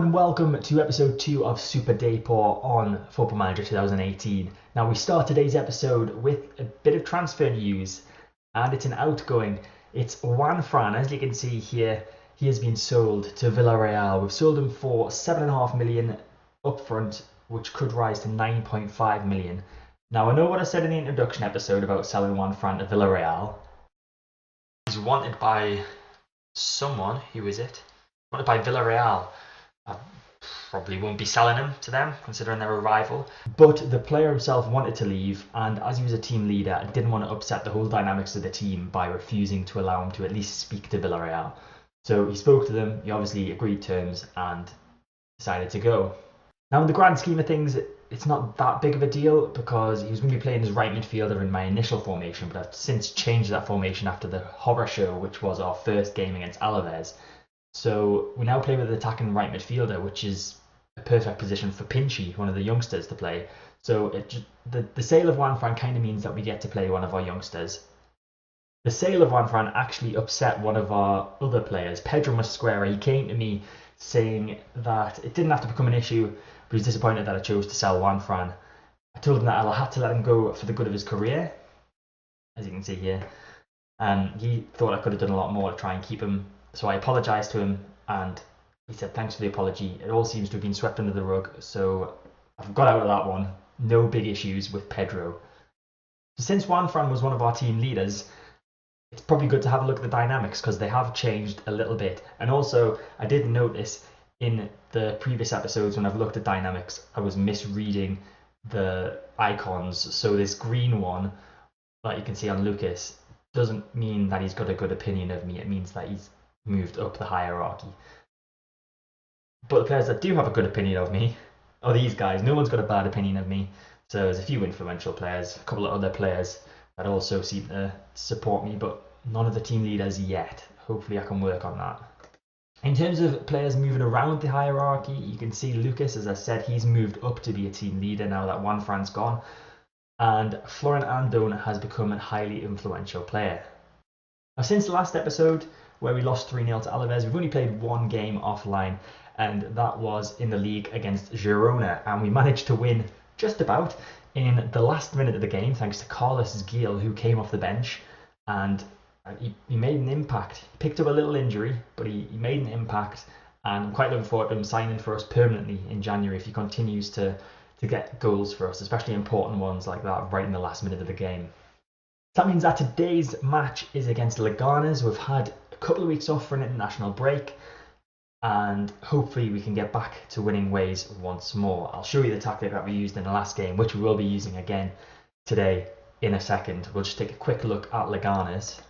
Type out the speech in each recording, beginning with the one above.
and welcome to episode 2 of Súper Dépor on Football Manager 2018. Now we start today's episode with a bit of transfer news, and it's an outgoing. It's Juan Fran. As you can see here, he has been sold to Villarreal. We've sold him for 7.5 million upfront, which could rise to 9.5 million. Now I know what I said in the introduction episode about selling Juan Fran to Villarreal. He's wanted by someone. Who is it? Wanted by Villarreal. I probably won't be selling him to them, considering they're a rival. But the player himself wanted to leave, and as he was a team leader, I didn't want to upset the whole dynamics of the team by refusing to allow him to at least speak to Villarreal. So he spoke to them, he obviously agreed terms, and decided to go. Now in the grand scheme of things, it's not that big of a deal because he was going to be playing as right midfielder in my initial formation, but I've since changed that formation after the horror show, which was our first game against Alaves. So we now play with an attacking right midfielder, which is a perfect position for Pinchy, one of the youngsters, to play. So the sale of Juan Fran kind of means that we get to play one of our youngsters. The sale of Juan Fran actually upset one of our other players, Pedro Mosquera. He came to me saying that it didn't have to become an issue, but he's disappointed that I chose to sell Juan Fran. I told him that I had to let him go for the good of his career, as you can see here. And he thought I could have done a lot more to try and keep him. So I apologised to him, and he said thanks for the apology. It all seems to have been swept under the rug, so I've got out of that one. No big issues with Pedro. So since Juan Fran was one of our team leaders, it's probably good to have a look at the dynamics because they have changed a little bit. And also, I did notice in the previous episodes when I've looked at dynamics, I was misreading the icons. So this green one that you can see on Lucas doesn't mean that he's got a good opinion of me. It means that he's moved up the hierarchy. But the players that do have a good opinion of me are these guys. No one's got a bad opinion of me. So there's a few influential players, a couple of other players that also seem to support me, but none of the team leaders yet. Hopefully I can work on that. In terms of players moving around the hierarchy, you can see Lucas, as I said, he's moved up to be a team leader now that Juan Fran's gone. And Florent Andone has become a highly influential player. Now since the last episode, where we lost 3-0 to Alaves, we've only played one game offline, and that was in the league against Girona, and we managed to win just about in the last minute of the game thanks to Carlos Gil, who came off the bench, and he made an impact. He picked up a little injury, but he made an impact, and I'm quite looking forward to him signing for us permanently in January if he continues to get goals for us, especially important ones like that right in the last minute of the game. That means that today's match is against Leganés. We've had a couple of weeks off for an international break, and hopefully we can get back to winning ways once more. I'll show you the tactic that we used in the last game, which we will be using again today in a second. We'll just take a quick look at Leganés,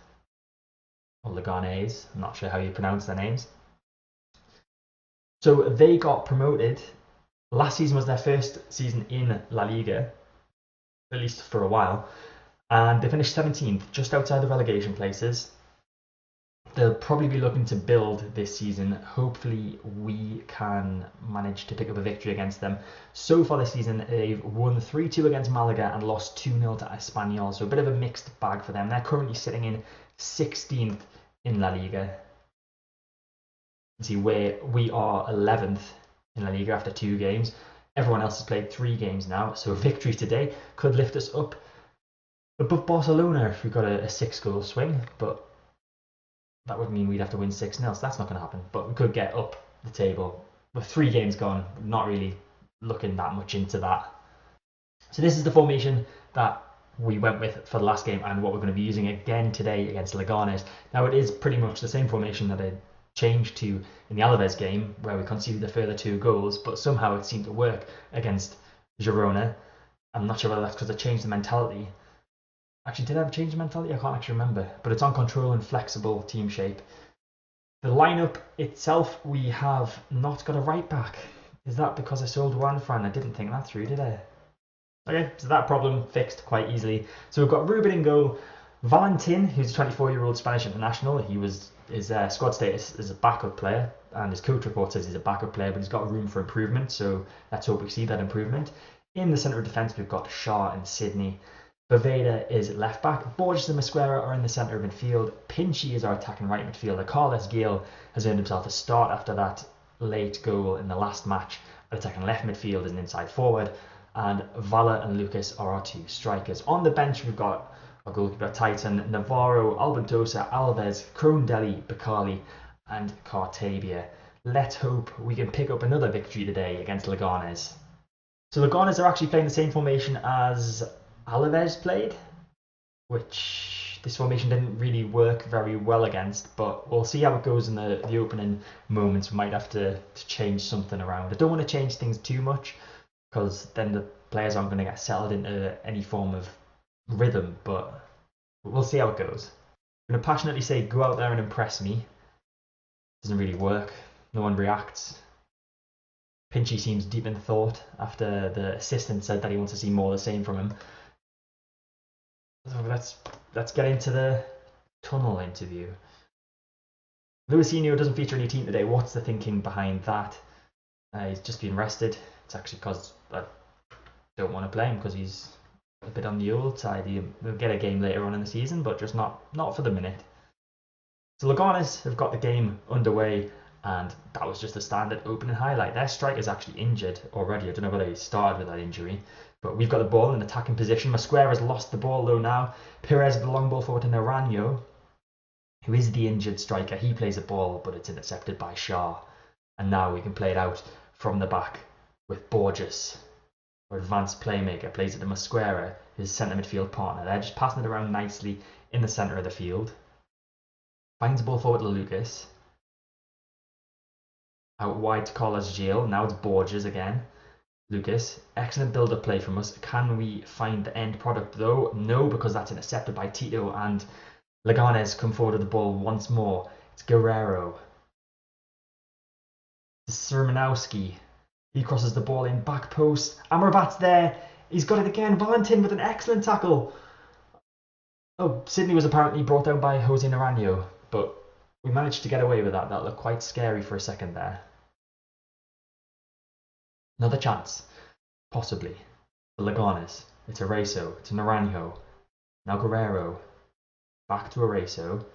or Leganés, I'm not sure how you pronounce their names. So they got promoted. Last season was their first season in La Liga, at least for a while. And they finished 17th, just outside the relegation places. They'll probably be looking to build this season. Hopefully we can manage to pick up a victory against them. So far this season, they've won 3-2 against Malaga and lost 2-0 to Espanyol. So a bit of a mixed bag for them. They're currently sitting in 16th in La Liga. You can see where we are 11th in La Liga after 2 games. Everyone else has played 3 games now. So a victory today could lift us up above Barcelona if we got a 6-goal swing, but that would mean we'd have to win 6-0, so that's not going to happen. But we could get up the table. With 3 games gone, not really looking that much into that. So this is the formation that we went with for the last game and what we're going to be using again today against Leganés. Now it is pretty much the same formation that I changed to in the Alaves game, where we conceded a further 2 goals, but somehow it seemed to work against Girona. I'm not sure whether that's because I changed the mentality. Actually, did I ever change the mentality? I can't actually remember. But it's on control and flexible team shape. The lineup itself, we have not got a right back. Is that because I sold Juan Fran? I didn't think that through, did I? Okay, so that problem fixed quite easily. So we've got Ruben in goal. Valentin, who's a 24-year-old Spanish international. His squad status is a backup player, and his coach report says he's a backup player, but he's got room for improvement. So let's hope we see that improvement. In the centre of defence, we've got Shaw and Sydney. Baveda is left back. Borges and Mosquera are in the centre of midfield. Pinchy is our attacking right midfielder. Carlos Gil has earned himself a start after that late goal in the last match at attacking left midfield as an inside forward, and Vala and Lucas are our two strikers. On the bench, we've got our goalkeeper Titan, Navarro, Albentosa, Alves, Crondelli, Bacali, and Cartabia. Let's hope we can pick up another victory today against Leganés. So Leganés are actually playing the same formation as Alaves played, which this formation didn't really work very well against, but we'll see how it goes in the opening moments. We might have to change something around. I don't want to change things too much, because then the players aren't going to get settled into any form of rhythm, but we'll see how it goes. I'm going to passionately say, go out there and impress me. Doesn't really work. No one reacts. Pinchy seems deep in thought after the assistant said that he wants to see more of the same from him. So let's get into the tunnel interview. Luisinho doesn't feature in your team today. What's the thinking behind that? He's just been rested. It's actually because I don't want to play him because he's a bit on the old side. He'll get a game later on in the season, but just not for the minute. So Leganés have got the game underway, and that was just a standard opening highlight. Their striker's actually injured already. I don't know whether he started with that injury, but we've got the ball in attacking position. Mosquera has lost the ball though now. Perez with the long ball forward to Naranjo, who is the injured striker. He plays the ball, but it's intercepted by Shah. And now we can play it out from the back with Borges, our advanced playmaker, plays it to Mosquera, his centre midfield partner. They're just passing it around nicely in the centre of the field. Finds the ball forward to Lucas. Out wide to Carlos Gil. Now it's Borges again. Lucas. Excellent build-up play from us. Can we find the end product though? No, because that's intercepted by Tito, and Leganés come forward with the ball once more. It's Guerrero. Szymanowski. He crosses the ball in, back post. Amrabat's there. He's got it again. Valentin with an excellent tackle. Oh, Sydney was apparently brought down by Jose Naranjo, but we managed to get away with that. That looked quite scary for a second there. Another chance, possibly, for Leganés. It's Areso, it's Naranjo. Now Guerrero. Back to Areso.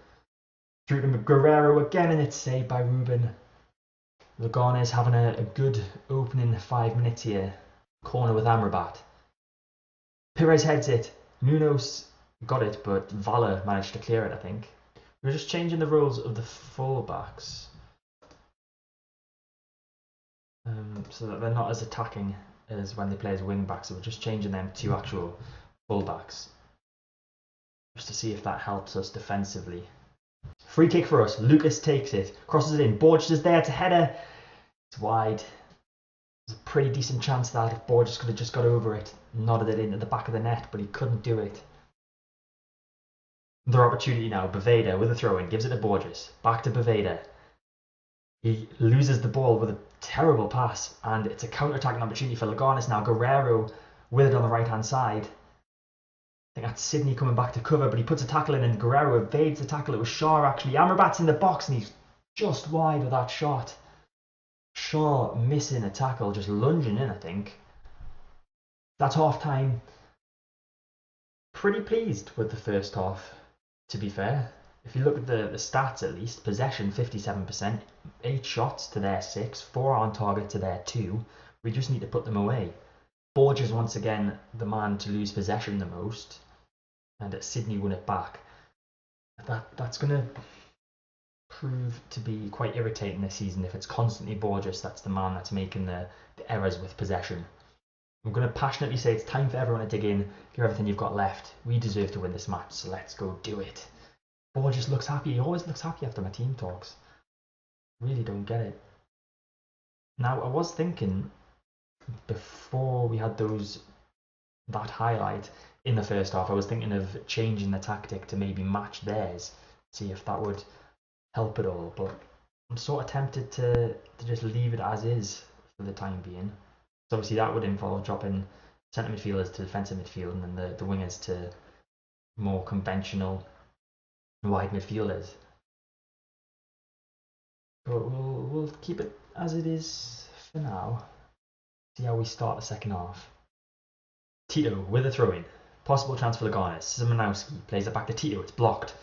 Through to Guerrero again, and it's saved by Ruben. Leganés having a good opening 5 minutes here. Corner with Amrabat. Perez heads it. Munoz got it, but Vala managed to clear it, I think. We're just changing the roles of the fullbacks, so that they're not as attacking as when they play as wing backs. So we're just changing them to actual fullbacks, just to see if that helps us defensively. Free kick for us. Lucas takes it, crosses it in. Borges is there. It's a header. It's wide. There's a pretty decent chance that if Borges could have just got over it, nodded it into the back of the net, but he couldn't do it. Another opportunity now. Boveda with a throw-in, gives it to Borges. Back to Boveda. He loses the ball with a terrible pass, and it's a counter-attacking opportunity for Leganés now. Guerrero with it on the right-hand side. I think that's Sydney coming back to cover, but he puts a tackle in, and Guerrero evades the tackle. It was Shaw, actually. Amrabat's in the box, and he's just wide with that shot. Shaw missing a tackle, just lunging in, I think. That's half-time. Pretty pleased with the first half, to be fair. If you look at the stats, at least, possession 57%, 8 shots to their 6, 4 on target to their 2. We just need to put them away. Borges once again the man to lose possession the most, and Sydney won it back. That's going to prove to be quite irritating this season if it's constantly Borges that's the man that's making the errors with possession. I'm going to passionately say it's time for everyone to dig in, give everything you've got left. We deserve to win this match, so let's go do it. Borges looks happy. He always looks happy after my team talks. Really don't get it. Now, I was thinking before we had that highlight in the first half, I was thinking of changing the tactic to maybe match theirs, see if that would help at all. But I'm sort of tempted to just leave it as is for the time being. So obviously that would involve dropping centre midfielders to defensive midfield, and then the wingers to more conventional wide midfielders. But we'll keep it as it is for now. See how we start the second half. Tito with a throw-in. Possible chance for Leganés. Szymanowski plays it back to Tito. It's blocked.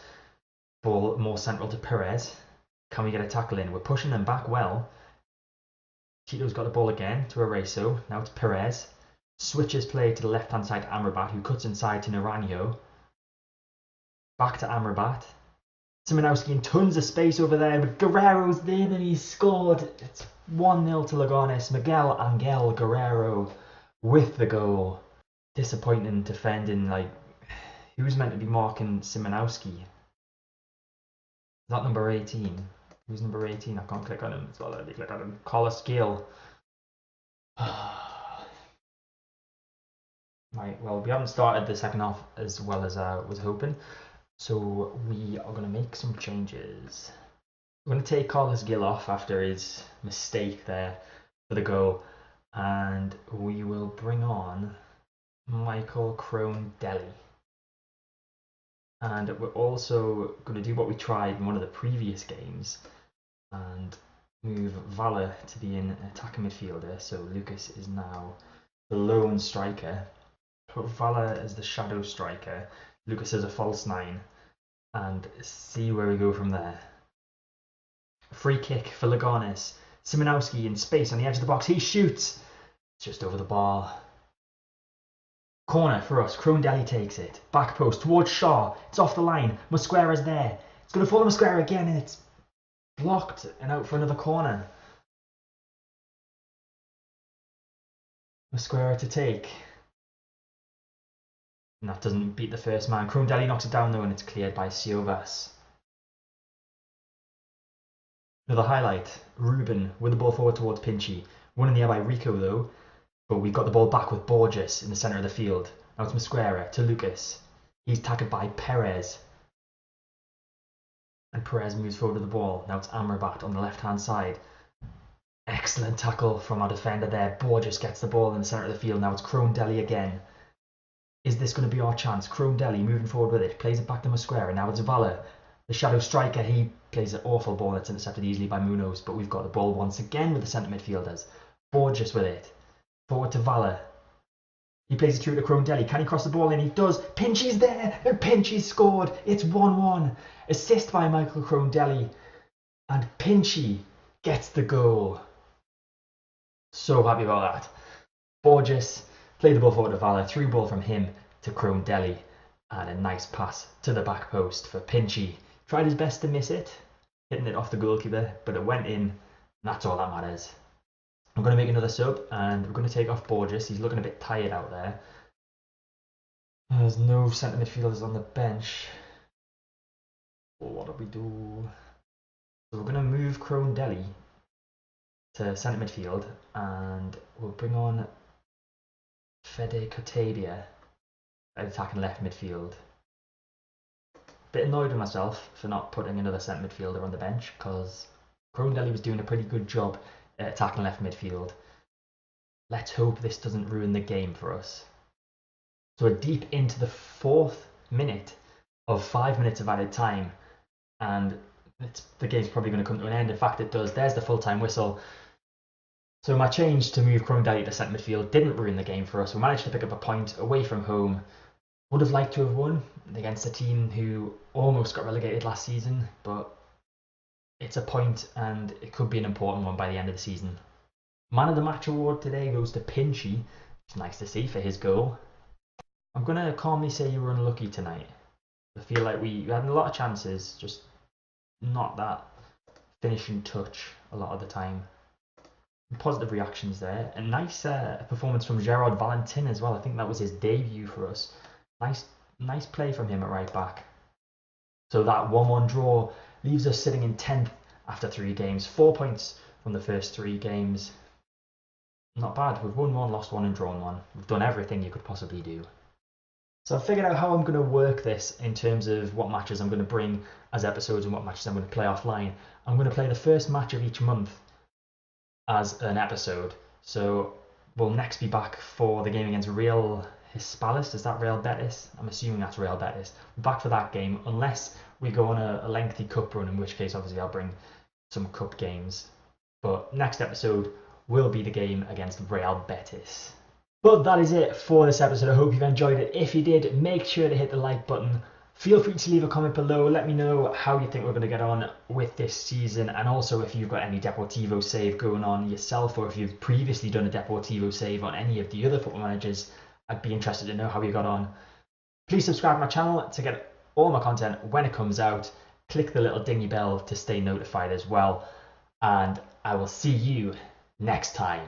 Ball more central to Perez. Can we get a tackle in? We're pushing them back well. Tito's got the ball again to Areso. Now it's Perez. Switches play to the left-hand side to Amrabat, who cuts inside to Naranjo. Back to Amrabat. Simonowski in tons of space over there, but Guerrero's there and he's scored. It's 1-0 to Leganés. Miguel Angel Guerrero with the goal. Disappointing defending, like, who's meant to be marking Simonowski? Is that number 18? Who's number 18? I can't click on him. It's let me click on him. Carlos Gil. Right, well, we haven't started the second half as well as I was hoping. So we are going to make some changes. We're going to take Carlos Gil off after his mistake there for the goal. And we will bring on Michael Crone-Deli. And we're also going to do what we tried in one of the previous games and move Vala to be an attacking midfielder. So Lucas is now the lone striker. Put Vala as the shadow striker. Lucas as a false 9. And see where we go from there. Free kick for Leganés. Simonowski in space on the edge of the box. He shoots. It's just over the bar. Corner for us. Crone-Deli takes it. Back post towards Shaw. It's off the line. Mosquera's there. It's going to fall to Mosquera again and it's blocked and out for another corner. Mosquera to take. And that doesn't beat the first man. Crone-Deli knocks it down though and it's cleared by Siovas. Another highlight. Ruben with the ball forward towards Pinchy. One in the air by Rico though. But we've got the ball back with Borges in the centre of the field. Now it's Mosquera to Lucas. He's tackled by Perez. And Perez moves forward to the ball. Now it's Amrabat on the left-hand side. Excellent tackle from our defender there. Borges gets the ball in the centre of the field. Now it's Crone-Deli again. Is this going to be our chance? Crone-Deli moving forward with it. Plays it back to Mosquera. Now it's Vala, the shadow striker. He plays an awful ball that's intercepted easily by Munoz. But we've got the ball once again with the centre midfielders. Borges with it. Forward to Vala. He plays it through to Crone-Deli. Can he cross the ball in? He does. Pinchy's there. And Pinchy's scored. It's 1-1. Assist by Michael Crone-Deli. And Pinchy gets the goal. So happy about that. Borges played the ball forward to Vala. Through ball from him to Crone-Deli. And a nice pass to the back post for Pinchy. Tried his best to miss it. Hitting it off the goalkeeper. But it went in. And that's all that matters. I'm going to make another sub and we're going to take off Borges. He's looking a bit tired out there. There's no centre midfielders on the bench. Well, what do we do? So we're going to move Crone-Deli to centre midfield and we'll bring on Fede Kotabia at attacking left midfield. Bit annoyed with myself for not putting another centre midfielder on the bench because Crone-Deli was doing a pretty good job attacking left midfield. Let's hope this doesn't ruin the game for us. So we're deep into the 4th minute of 5 minutes of added time and the game's probably going to come to an end. In fact it does. There's the full-time whistle. So my change to move Crone-Deli to centre midfield didn't ruin the game for us. We managed to pick up a point away from home. Would have liked to have won against a team who almost got relegated last season, but it's a point and it could be an important one by the end of the season. Man of the match award today goes to Pinchy. It's nice to see for his goal. I'm going to calmly say you were unlucky tonight. I feel like we had a lot of chances, just not that finishing touch a lot of the time. Positive reactions there. A nice performance from Gerard Valentin as well. I think that was his debut for us. Nice play from him at right back. So that 1-1 draw leaves us sitting in 10th after 3 games. 4 points from the first 3 games. Not bad. We've won 1, lost 1 and drawn 1. We've done everything you could possibly do. So I've figured out how I'm going to work this in terms of what matches I'm going to bring as episodes and what matches I'm going to play offline. I'm going to play the first match of each month as an episode. So we'll next be back for the game against Real Hispalis. Is that Real Betis? I'm assuming that's Real Betis. We're back for that game unless we go on a lengthy cup run, in which case obviously I'll bring some cup games. But next episode will be the game against Real Betis. But that is it for this episode. I hope you've enjoyed it. If you did, make sure to hit the like button Feel free to leave a comment below. Let me know how you think we're going to get on with this season, and also if you've got any Deportivo save going on yourself, or if you've previously done a Deportivo save on any of the other Football Managers. I'd be interested to know how you got on. Please subscribe to my channel to get all my content when it comes out. Click the little dingy bell to stay notified as well. And I will see you next time.